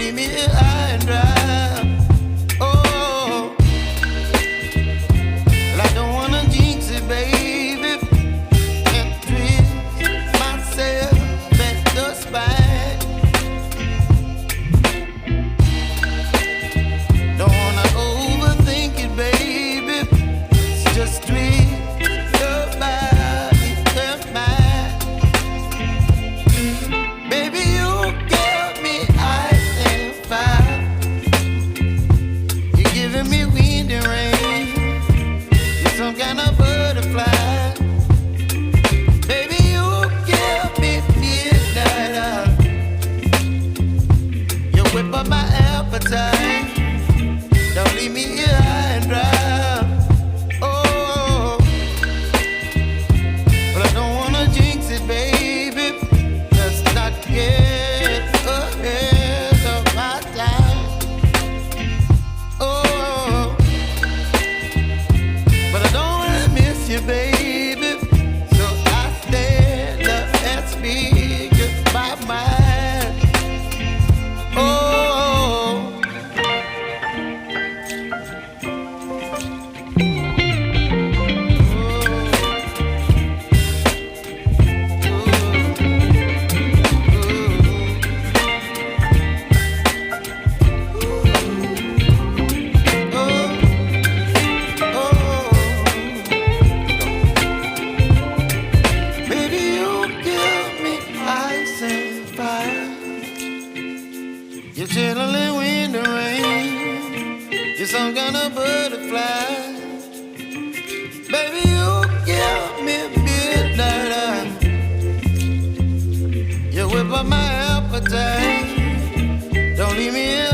leave me here high and dry. Oh, well, I don't wanna jinx it, baby, and twist myself at the spine. Don't wanna overthink it, baby. It's just twist your body and mine. Baby, you give me ice and fire. You're giving me wind and rain. You're some kind of butterfly. Baby, you give me midnight oil. You whip up my appetite. Don't leave me here high and dry. Oh, but I don't wanna jinx it, baby. Let's not get ahead of my time. Oh, but I don't wanna miss you, baby. So I stand up and speak my mind. Oh. Baby, you give me ice and fire. You're chilling wind and rain. You're some kind of butterfly. Baby, you give me midnight oil. You whip up my appetite. Don't leave me here